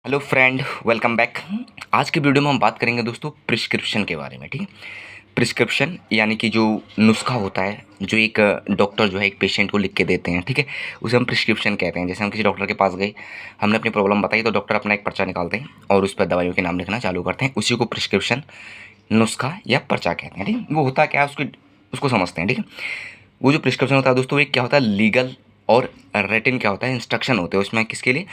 Hello friend, welcome back. आज की video में हम बात करेंगे दोस्तों प्रिस्क्रिप्शन के बारे में। ठीक है, प्रिस्क्रिप्शन यानी कि जो नुस्खा होता है जो एक डॉक्टर जो है एक पेशेंट को लिख के देते हैं। ठीक है, उसे हम प्रिस्क्रिप्शन कहते हैं। जैसे हम किसी डॉक्टर के पास गए, हमने अपनी प्रॉब्लम बताई तो डॉक्टर अपना एक पर्चा निकालते हैं और उस पर दवाइयों के नाम लिखना चालू करते हैं। उसी को प्रिस्क्रिप्शन, नुस्खा या पर्चा कहते हैं। ठीक है, वो होता क्या है उसको समझते हैं। ठीक है, वो जो प्रिस्क्रिप्शन होता है दोस्तों, एक क्या होता है लीगल और रिटन क्या होता है इंस्ट्रक्शन होते हैं उसमें। किसके लिए?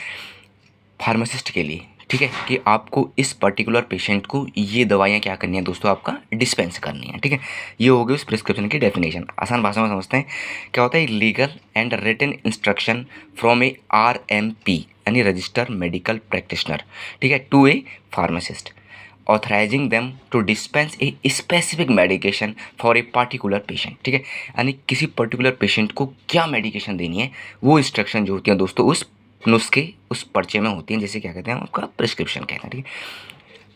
फार्मासिस्ट के लिए। ठीक है, कि आपको इस पर्टिकुलर पेशेंट को ये दवाइयाँ क्या करनी है दोस्तों, आपका डिस्पेंस करनी है। ठीक है, ये हो गई उस प्रिस्क्रिप्शन की डेफिनेशन। आसान भाषा में समझते हैं क्या होता है। Legal and written instruction from a RMP यानी रजिस्टर मेडिकल प्रैक्टिशनर, ठीक है, to a pharmacist authorising them to dispense a specific medication for a particular patient. ठीक है, यानी किसी पर्टिकुलर पेशेंट को क्या मेडिकेशन देनी है, वो इंस्ट्रक्शन जो होती है दोस्तों उस नुस्खे उस पर्चे में होती हैं, जैसे क्या कहते हैं आपका प्रिस्क्रिप्शन कहते हैं। ठीक है,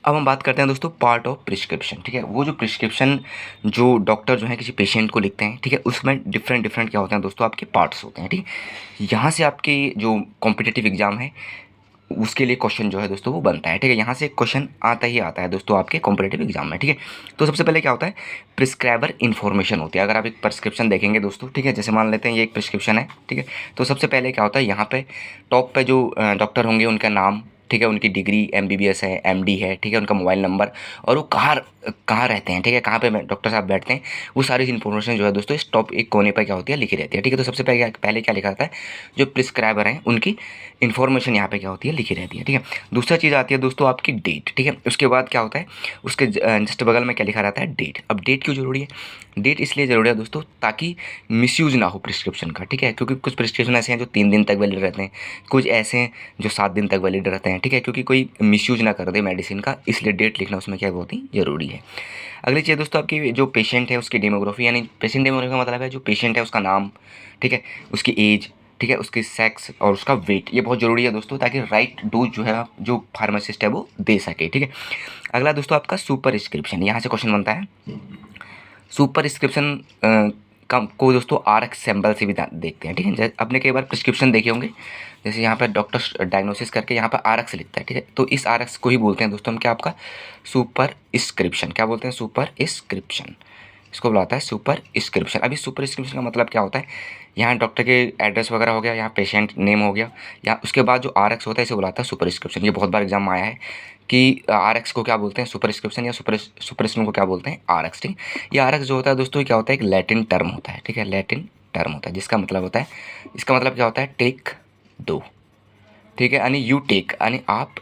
अब हम बात करते हैं दोस्तों पार्ट ऑफ प्रिस्क्रिप्शन। ठीक है, वो जो प्रिस्क्रिप्शन जो डॉक्टर जो है किसी पेशेंट को लिखते हैं, ठीक है, उसमें डिफरेंट डिफरेंट क्या होते हैं दोस्तों, आपके पार्ट्स होते हैं। ठीक है, यहाँ से आपके जो कॉम्पिटिटिव एग्जाम है उसके लिए क्वेश्चन जो है दोस्तों वो बनता है। ठीक है, यहाँ से क्वेश्चन आता ही आता है दोस्तों आपके कॉम्पिटिटिव एग्जाम में। ठीक है, तो सबसे पहले क्या होता है, प्रिस्क्राइबर इन्फॉर्मेशन होती है। अगर आप एक प्रिस्क्रिप्शन देखेंगे दोस्तों, ठीक है, जैसे मान लेते हैं ये एक प्रिस्क्रिप्शन है। ठीक है, तो सबसे पहले क्या होता है, यहाँ पे टॉप पे जो डॉक्टर होंगे उनका नाम, ठीक है, उनकी डिग्री MBBS है, MD है, ठीक है, उनका मोबाइल नंबर और वो कहाँ कहाँ रहते हैं, ठीक है, कहाँ पे डॉक्टर साहब बैठते हैं, वो सारी इन्फॉर्मेशन जो है दोस्तों इस टॉप एक कोने पर क्या होती है लिखी रहती है। ठीक है, तो सबसे पहले क्या लिखा जाता है, जो प्रिस्क्राइबर हैं उनकी इन्फॉर्मेशन यहाँ पे क्या होती है लिखी रहती है। ठीक है, दूसरा चीज़ आती है दोस्तों आपकी डेट। ठीक है, उसके बाद क्या होता है, उसके जस्ट बगल में क्या लिखा रहता है, डेट। अब डेट क्यों जरूरी है? डेट इसलिए ज़रूरी है दोस्तों ताकि मिसयूज़ ना हो प्रिस्क्रिप्शन का। ठीक है, क्योंकि कुछ प्रिस्क्रिप्शन ऐसे हैं जो 3 दिन तक वैलिड रहते हैं, कुछ ऐसे हैं जो 7 दिन तक वैलिड रहते हैं। ठीक है, क्योंकि कोई मिसयूज़ ना कर दे मेडिसिन का, इसलिए डेट लिखना उसमें क्या बहुत ही ज़रूरी है। अगली चीज़ दोस्तों, आपकी जो पेशेंट है उसकी डेमोग्राफी, यानी पेशेंट डेमोग्राफी का मतलब है जो पेशेंट है उसका नाम, ठीक है, उसकी एज, ठीक है, उसकी सेक्स और उसका वेट। ये बहुत ज़रूरी है दोस्तों ताकि राइट डोज जो है जो फार्मासिस्ट है वो दे सके। ठीक है, अगला दोस्तों आपका सुपर स्क्रिप्शन। यहाँ से क्वेश्चन बनता है, सुपर स्क्रिप्शन का को दोस्तों RX सैंपल से भी देखते हैं। ठीक है, जैसे आपने कई बार प्रिस्क्रिप्शन देखे होंगे, जैसे यहाँ पर डॉक्टर डायग्नोसिस करके यहाँ पर RX लिखता है। ठीक है, तो इस RX को ही बोलते हैं दोस्तों हम क्या, आपका सुपर स्क्रिप्शन। क्या बोलते हैं? सुपर स्क्रिप्शन। इसको बुलाता है सुपर स्क्रिप्शन। अभी सुपर स्क्रिप्शन का मतलब क्या होता है, यहाँ डॉक्टर के एड्रेस वगैरह हो गया, यहाँ पेशेंट नेम हो गया, या उसके बाद जो RX होता है इसे बुलाता है सुपर स्क्रिप्शन। ये बहुत बार एग्जाम में आया है कि RX को क्या बोलते हैं, सुपर स्क्रिप्शन, या सुपर स्क्रिप्शन को क्या बोलते हैं, RX। ठीक, ये RX जो होता है दोस्तों क्या होता है, एक लैटिन टर्म होता है। ठीक है, लैटिन टर्म होता है जिसका मतलब होता है, इसका मतलब क्या होता है, टेक दो। ठीक है, यानी यू टेक यानी आप